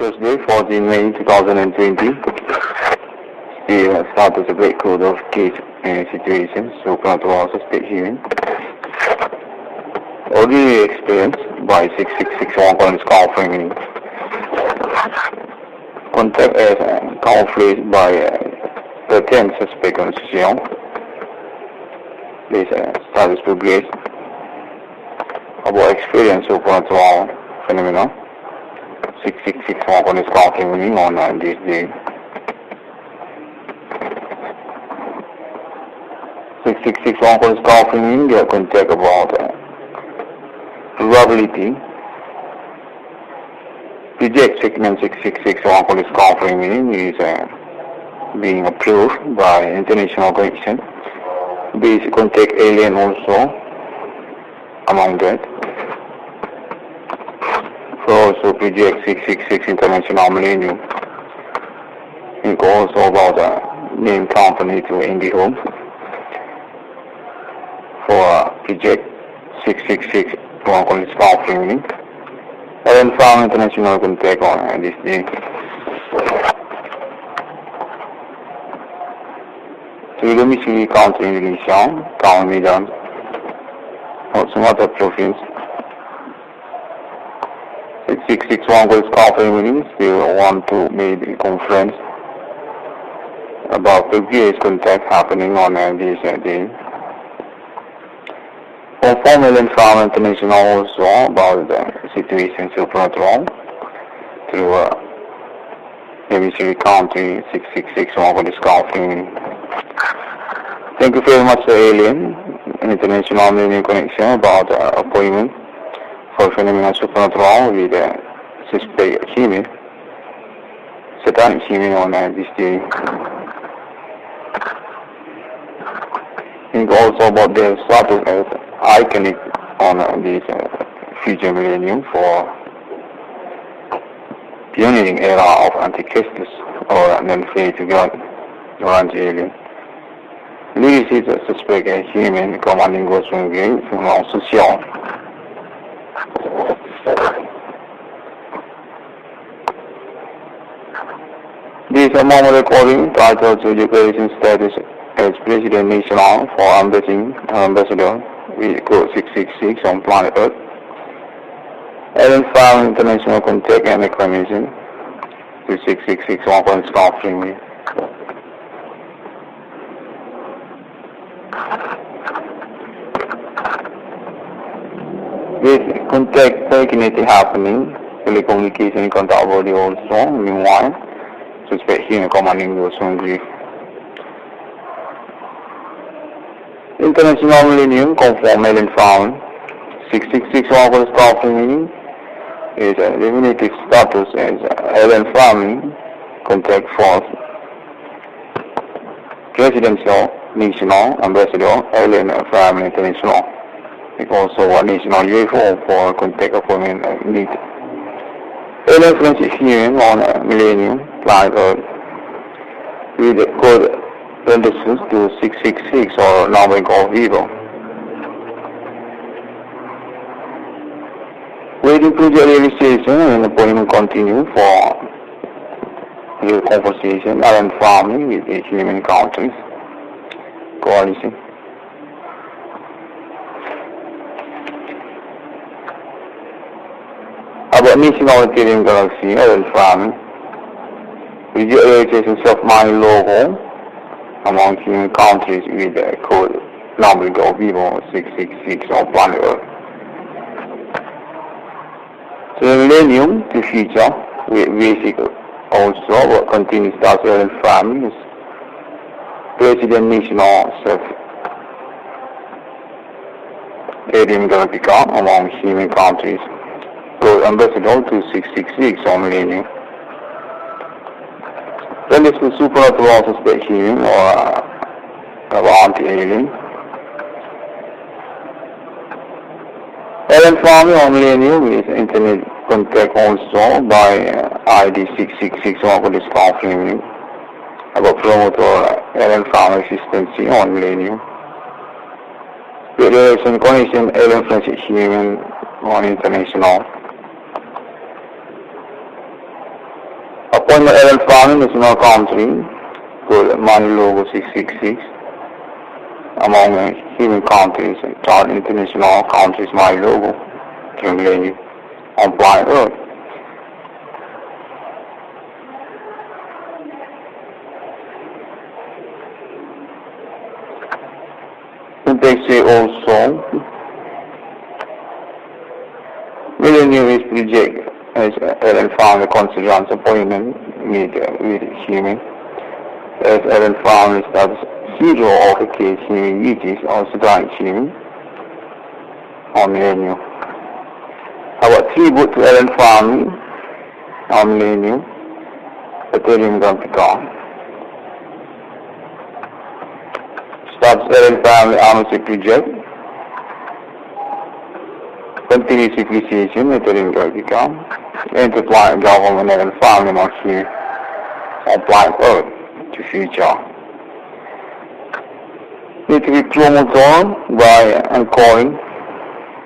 Thursday, 14 May 2020. The status of record of case situation, so protocol suspect hearing. Ordinary experience by 6661 Collins conferring. Contact as conflict by the 10 suspect on session. This status progress. About experience of protocol phenomena. 6661 Collins conferring on this day. 6661 Collins conferring, they contact about probability. Reject segment 6661 Collins conferring is being approved by international connection. Basic contact alien also among that. So also project 666 international millennium. Think also about name company to IndiHome for project 666 one Collins conferring. And found international contact on this day. To the Missouri County Indonesia, Town Medan, or some other province. 6661 Collins conferring still want to make a conference about previous contact happening on this day. Formal and found international also about the situation supernatural through Missouri County 6661 Collins conferring. Thank you very much, Alien International Millennium Connection about appointment for phenomena supernatural with suspect human, satanic human on this day. Think also about the status as iconic on this future millennium for pioneering era of Antichrist or non-faith to God or anti-alien. This is a suspect human commanding God's will from our social. This is a moment recording titled to Declaration Status as President National for Ambassador with code 666 on planet Earth. And found international contact and reclamation to 666 on Collins conferring. This contact technically happening, telecommunication contact body also, meanwhile, suspect human commanding those on grief. International Millennium conform and found 666 Collins conferring is a definitive status as alien family contact force presidential national ambassador alien family international. It also a national UFO for contact appointment need. Alien friendship human on millennium planet Earth with the code registered to 666 or numbering of evil. Waiting to the realization and appointment continue for the conversation and farming with the human countries coalition. About national GALAXI and farming with the realization of my logo among human countries with the code numbering of evil 666 on planet Earth. So the millennium to future with basic also will continue start and families. President national self Alien Galactica among human countries. Code ambassador to 666 on millennium. Then this is supernatural suspect human or anti-alien. Alien family on millennium is internet contact also by ID 666 on this conferring about promoter alien family assistance on millennium. Federation connection alien friendship human on international. Appointment Ellen Farming, National Country, good money logo 666. Among human countries and international countries, my logo, accumulating on planet Earth. And they say also, millennium is rejected as Ellen found a considerance appointment with human, as Ellen found is that hero of a case human witches or satanic human on millennium. Our tribute to Ellen family on millennium, Ethereum Grampica. Stops Ellen family anusic reject. Continuous civilization, Ethereum Grampica. Interplanet government Ellen family not here on planet Earth to future. Need to be promoted by calling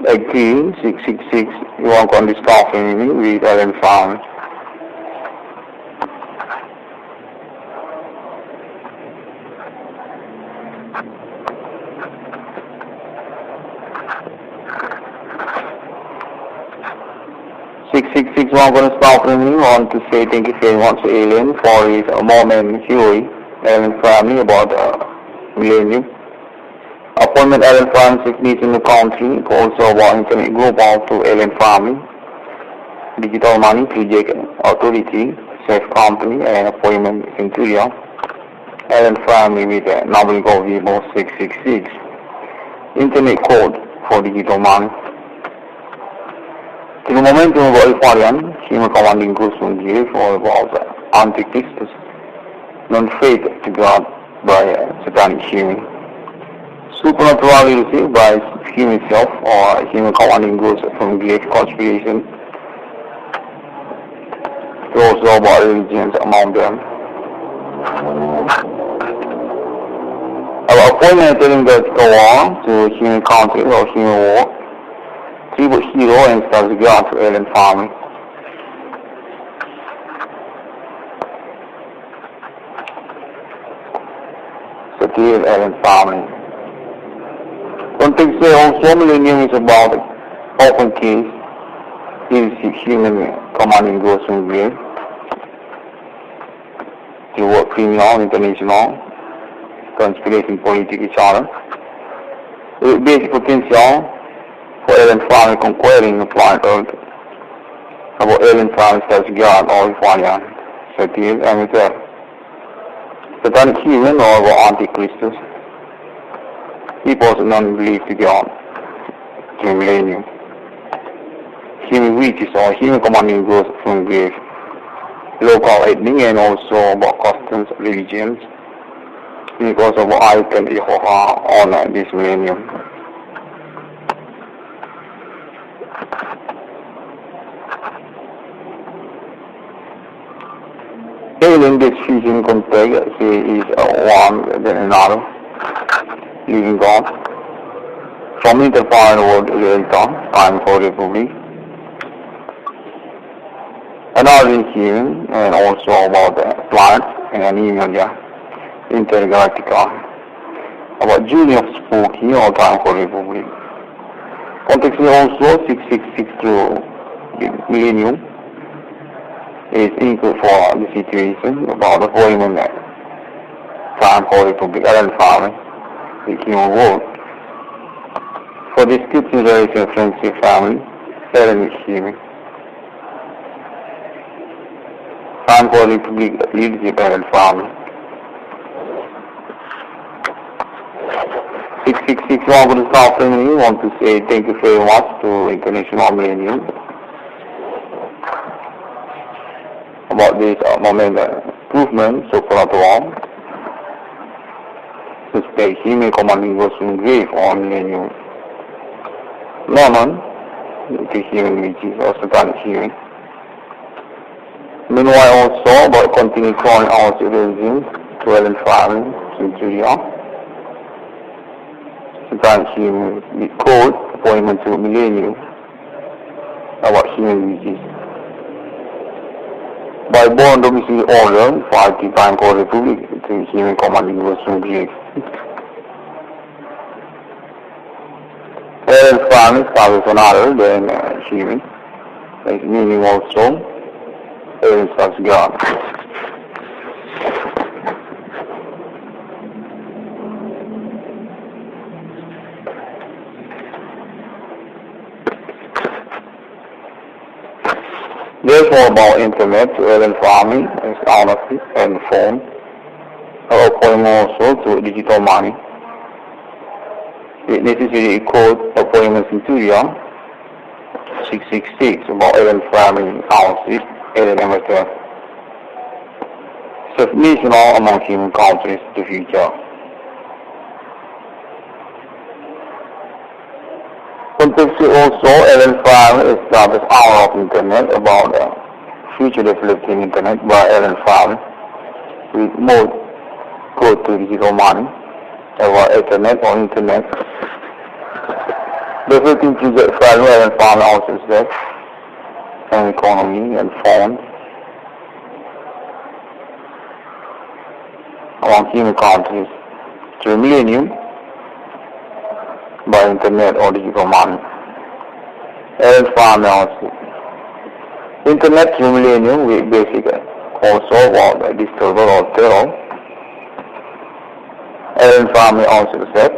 agree 666. You want on this coffee with Ellen Farm. One going to stop from me. Want to say thank you very much to Alien for his moment theory, Ellen family about millennium. Appointment Ellen Francis needs in the country, also about internet group out to Ellen family, digital money, project authority, safe company, and appointment CYNTHIA, Ellen family with a number of Vivo 666, internet code for digital money. To the momentum of Alpharian, human commanding groups will give all about Antichrist, non-faith to God by satanic human. Supernatural received by human self or human commanding groups from great conspiration. Also about religions among them. Our appointment telling that go on to human country or human war. Tribute hero and stars God to Ellen family. SATIR Ellen family. Context say also millennium is about open case, is human commanding ghosts from grave. To work criminal, international, conspiracy, political challenge. With basic potential for Ellen family conquering the planet Earth. About Ellen family stars God or Fire, SATIR, EMERTHER. Satanic human or Antichrist. People's non-belief to God, to millennium. Human witches or human commanding growth from grave. Local ethnic and also about customs, religions. Because of icon on this millennium. Alien this fusion contact is one than another. Living God. From interplanet world reality, time for Republic. Another human and also about the planets and India, Intergalactica. About Junior Spooky or time for Republic. Context also 666 to millennium is equal for the situation about the volume time for Republic and family. The human world. For this scripture there is a friendship family, Ellen is human. Time for Republic leadership and family. 666 one for the South family. Want to say thank you very much to International Millennium about this moment improvement so far to all. Suspect human commanding was from grave on millennium. Norman, the human witches or satanic human. Meanwhile also about continue calling out religions, 12 and 5 CYNTHIA. Satanic human with code, appointment to millennium about human witches. By born domicile order, 5 time called Republic, the human commanding was from Greek. Parents family started from other than human. Like meaning also, parents as God. Therefore, about internet, alien farming, is honesty and phone, are applying also to digital money. It necessarily code appointments in Syria 666 about alien farming, honesty, alien EMERTHER. Self-national among human countries to the future. Contextually also, alien farming established hour of internet about the future developing internet by alien farming with more code to digital money about internet or internet. Developing future farming alien farming also sex and economy and phone among human countries to the millennium by internet or digital money. Alien farming also. Internet to the millennium with basic also about the disturbance or terror. Alien farming also said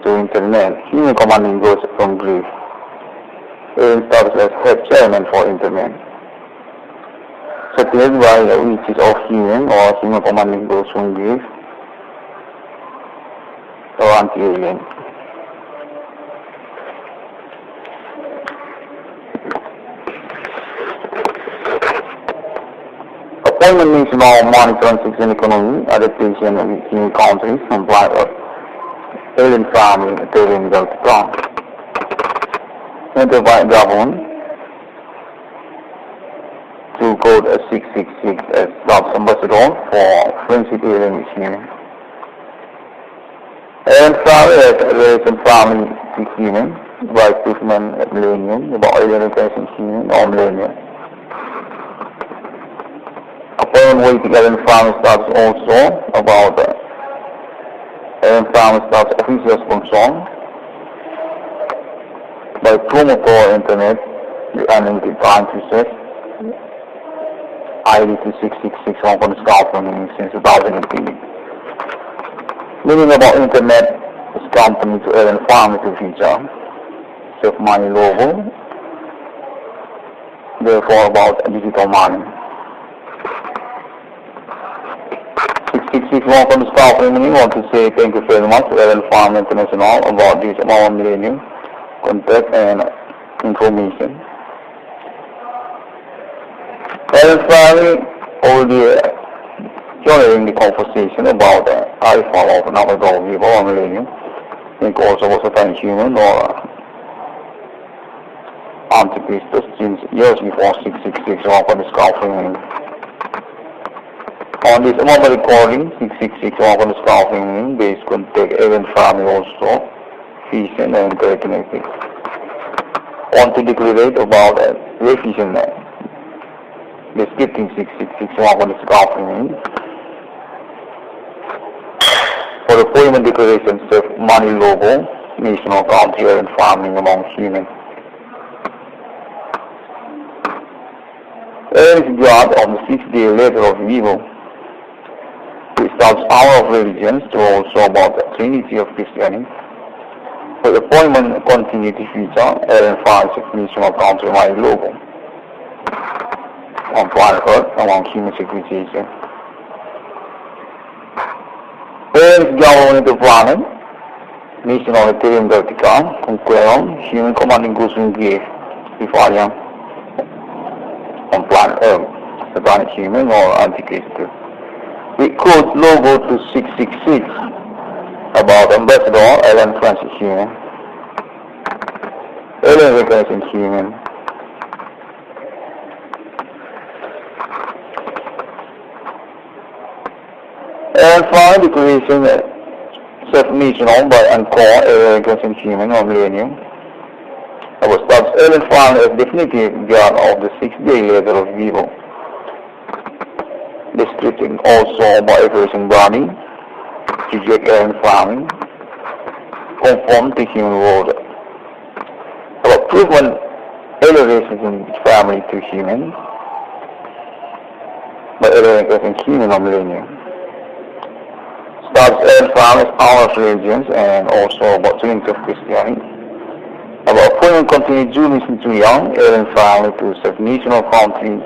to internet. Human commanding goes from grief. Alien status as head chairman for internet. Separated by the witches of human or human commanding goes from grief or anti-alien. Appointment means now money transaction economy, adaptation of human countries, comply of alien farming, alien ground. Enterprise government to code 666 as South Ambassador for friendship alien human. Alien farming as relation farming to human, by Christman at millennium, about alien relation human or millennium. Appointment waiting alien farming starts also about alien farming starts official sponsor by promoter internet, the unlimited time to set ID to 666 on the scalping since 2018. Meaning about internet is company to alien farming to future. Self-money logo. Therefore about digital money. 666 on the scalping. We want to say thank you very much to Alien Farm International about this our millennium contact and information. Alien farming already joining the conversation about the iFall of another people or millennium. I think also was a human or Antichrist since years before 666 on the scalping. On this mobile recording, 666 on the scalping base contact alien farming also fission and telekinetic. Want to declare about revision descripting 666 on the scalping. For the appointment declaration, self-money logo, national country and farming among humans. There is God of the 6th-day letter of evil. It starts our of religions to also about the Trinity of Christianity. For the appointment continuity feature, Aaron finds a national country money logo. On planet Earth among human civilization. There is government of the planet, nation of the Ethereum vertical, CONQUEROR, human commanding goes in grave, SEIYA, on planet Earth, SATANIC human or Antichrist. We code logo to 666 about Ambassador Ellen Francis human, alien recognition human. And final declaration self-national by Encore, alien recognition human or millennium. Our start alien family as definitive god of the six-day level of evil, descripting also by a person body, reject alien family, conform to human world. About proven elevation in family to human, by elevation human of millennium. Starts alien families, our religions, and also about twins of Christianity. About appointment continued journeys into young alien family to subnational country,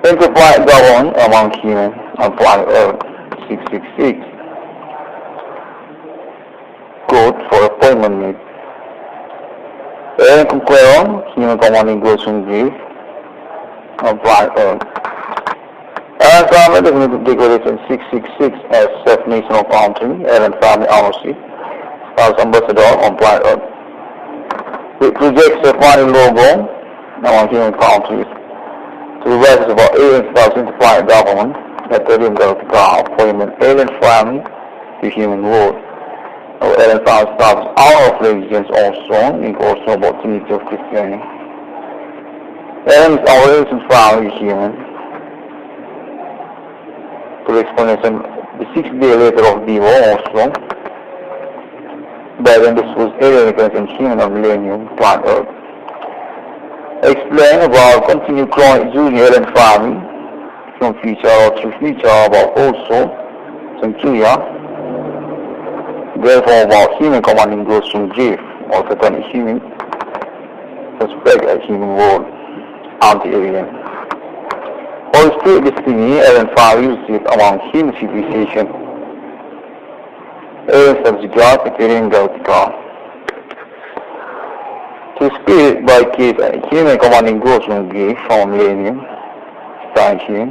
interplanet government among human on planet Earth 666. Code for appointment meet. Alien Conqueror, human commanding goes from grief on planet Earth. Alien family definitive declaration 666 as self-national country, alien family ownership, as ambassador on planet Earth. It projects a final logo among human countries to the rest of our alien styles into planet government at the galactic appointment alien family to human world. Our alien family styles our religions also, and also about Trinity of Christianity. Alien is our religion family human. To the explanation, the 6-day letter of Devo also. But then this was alien and human of millennium, planet Earth. Explain about continued chronic journey alien family from future or to future about also CYNTHIA. Therefore about human commanding goes from grief or satanic human, suspect a human world, anti-alien. Holy Spirit destiny alien family received among human civilization. Alien subject appearing galactica. To spirit by case human commanding goes from grief from millennium, starting human.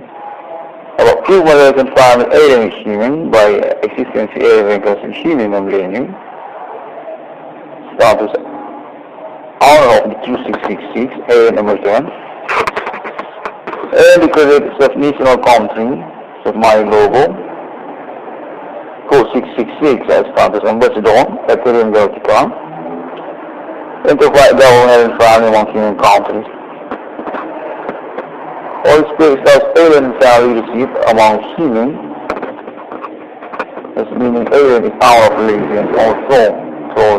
About proof alien family alien human by existence alien goes from human of millennium. Status honor of the 2666 alien EMERTHER. Alien declared self-national country, submarine logo. 4666 as status ambassador, Ethereum Galactica, Enterprise government and family among human countries. All space as alien family received among human, as meaning alien is our religion also,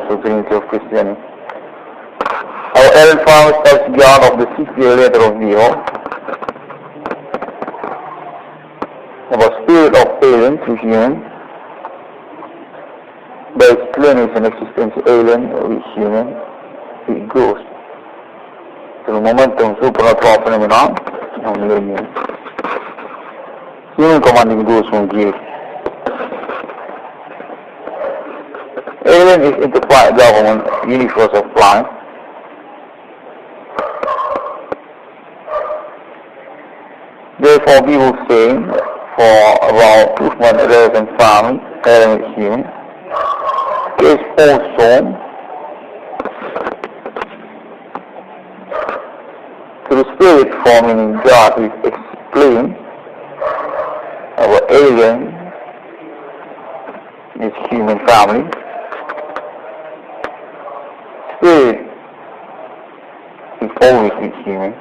so Trinity of Christianity. Our alien family as God of the 6-day letter of the earth, about spirit of alien to human, by explanation existence alien with human, with ghost. To the momentum supernatural phenomena of millennium. Human commanding ghost from grief. Alien is interplanet government, universe of planet. Therefore people say for about movement relevant family, alien is human. Is also to the spirit forming God is explained. Our alien is human family. Spirit is always with human.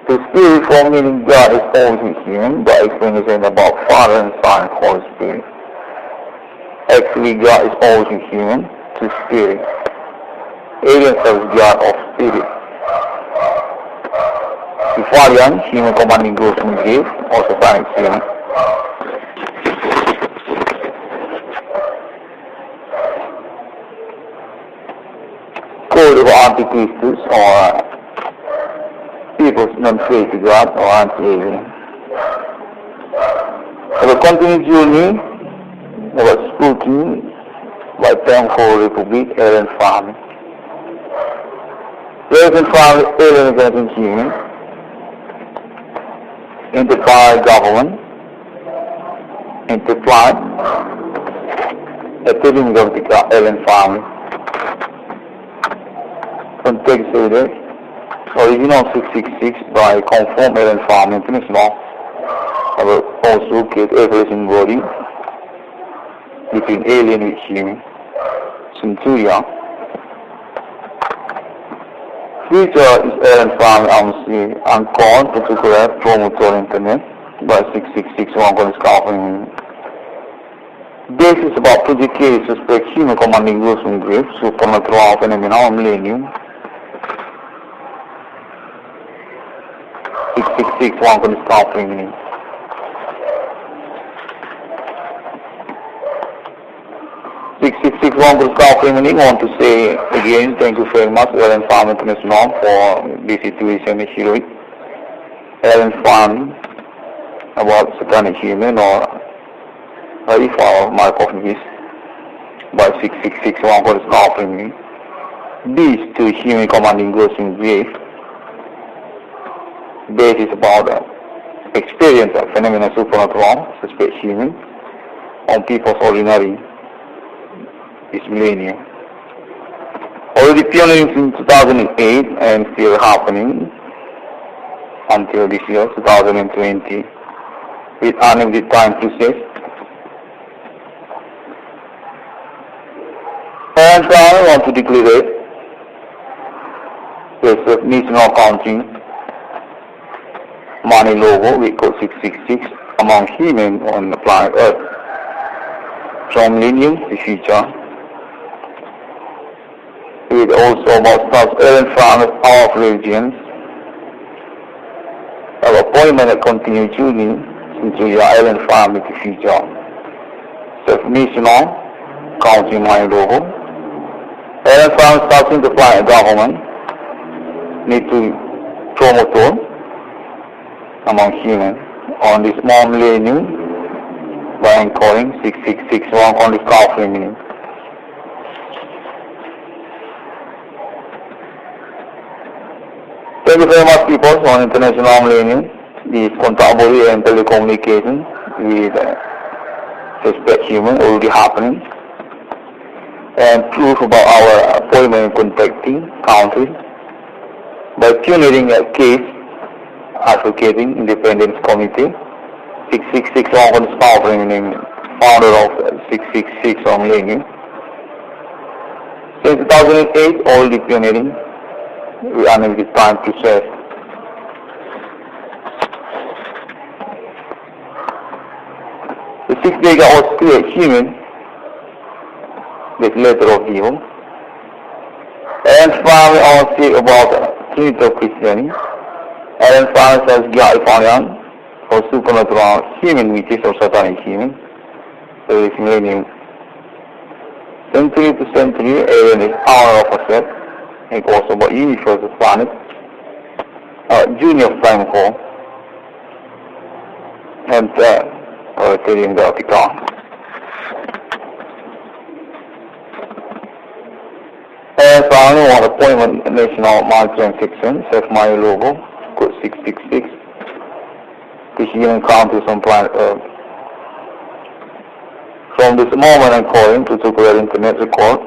The spirit forming God is always with human by explanation about Father and Son and Holy Spirit. Actually, God is always human to spirit. Alien serves God of spirit. Ifalian, human commanding goes from grief, or satanic human. Code of Antichristus, or people's non-faith to God, or anti-alien. The continued journey about spooky by term for Republic, alien family. Alien family, alien against human. Interplanet government. Interplanet. Ethereum Galactica, alien family. Context order. Original 666 by conform alien family international. Also create evolution body between alien with human. CYNTHIA. Future is Aaron Farm and call particular promoter internet by 6661 College. This is about project case suspect human commanding groups in grave, supernatural phenomena millennium. 6661 College. 6661 College. Want to say again, thank you very much, Aaron Farm International, for this situation issue. Aaron Farm about satanic human or if our mark of this by 6661 College. These two human commanding ghosts in grave. This is about experience of phenomena supernatural, suspect human, on people's ordinary this millennium. Already pioneering since 2008 and still happening until this year, 2020, with unlimited time process. And I want to declare this national accounting money logo with code 666 among humans on the planet Earth from millennium to future. With also about stuff Aaron Farm of religions. Our appointment that continue tuning into your Aaron Farm in the future. Self-national counting money logo. Aaron Farm starting to apply a government need to promote among humans on this more millennium by encoding 6661 on this counseling meaning. Thank you very much people on international millennium. This contactable and telecommunication with suspect human already happening. And proof about our appointment contacting countries by pioneering a case advocating independence committee 6661 on the founder of 666 on millennium. Since 2008 already pioneering we are in this time process. The 6 days was create human this letter of evil. And finally I want to say about Trinity of Christianity. And finally says Galifanian or supernatural human witches or satanic human. So this millennium. Century to century, Aaron is hour of a set. It also about universe of planet. Junior Prime 4. And telling the Picard. And finally, one appointment national marketing section, set my logo, code 666. The human countries on planet Earth. From this moment I'm calling to the internet record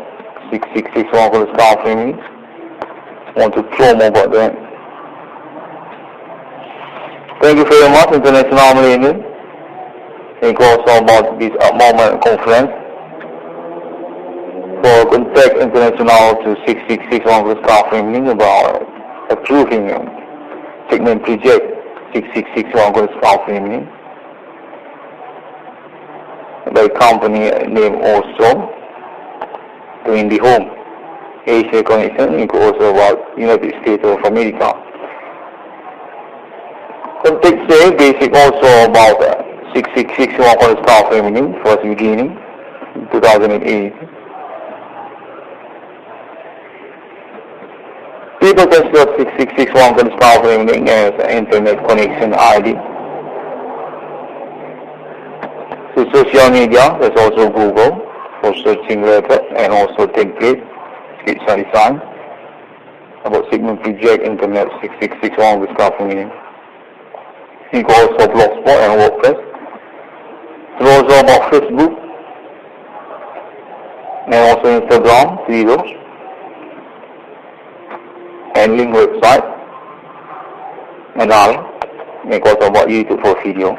6661 for the staff me. Want to promo about that. Thank you very much, International Millennium. Think also about this moment conference. For contact international to 6661 for the staff meeting about approving segment project 6661 for the staff meeting. By company name also doing the home Asia connection, and also about United States of America. Context say basic also about 6661 for the staff meeting first beginning 2008. People can search 6661 for the staff meeting as internet connection ID. So social media, there's also Google for searching letter and also template, sketch design about segment project internet 6661 with staff meeting. You can also Blogspot and WordPress. So also about Facebook and also Instagram, Twitter, and link website and all. And also about YouTube for video.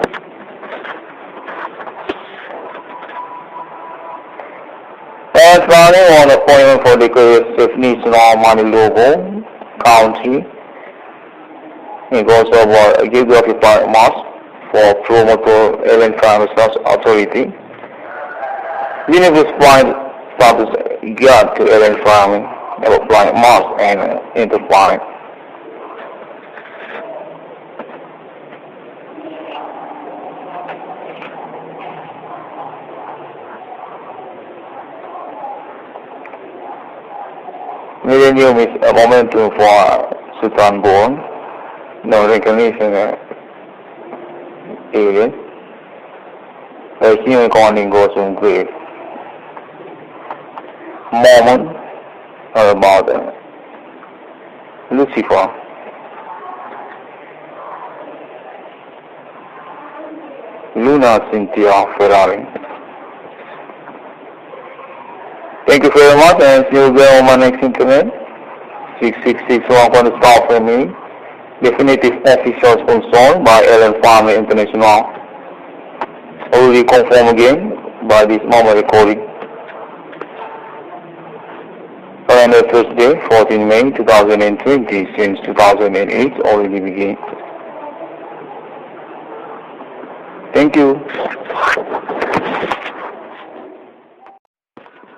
And finally, one appointment for the national money logo, country. It also about geographic mass for promoter alien research authority. Universe point status guide to alien farming about planet Mars and interplanet. Millennium is a momentum for Sultan born, no recognition alien. The human calling goes on grave. Moment about Lucifer. Luna CYNTHIA FERRARY. Thank you very much, and see you again on my next internet. 6661 start for me. Definitive official sponsored by Alien Family International. Already confirmed again by this moment recording. Calendar Thursday, 14 May 2020, since 2008 already began. Thank you.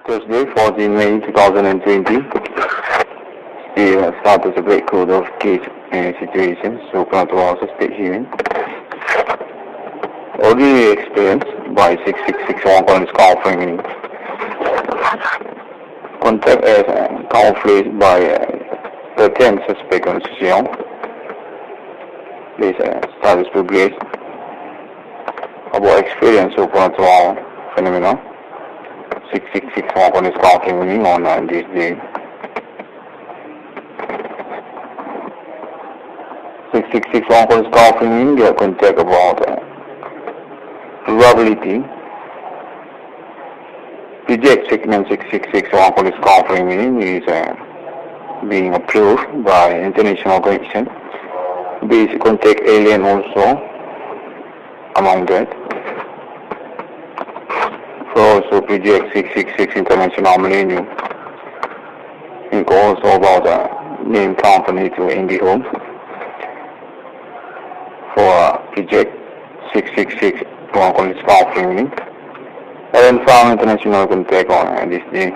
Thursday, 14 May 2020. The status of break code of case situation, supernatural suspect hearing. Already experienced by 6661 on this confirming. Contact as conflict by the 10 suspect on session. This status progress about experience supernatural phenomena. 6661 on this confirming on this day. 6661 on this confirming, they contact about probability. Reject segment 6661 police confirming meaning is being approved by international organization. Basic contact alien also among that. For also project 666 international millennium. Think also about name company to Indie for project 666 police confirming meaning. Alien Farm International contact on this day.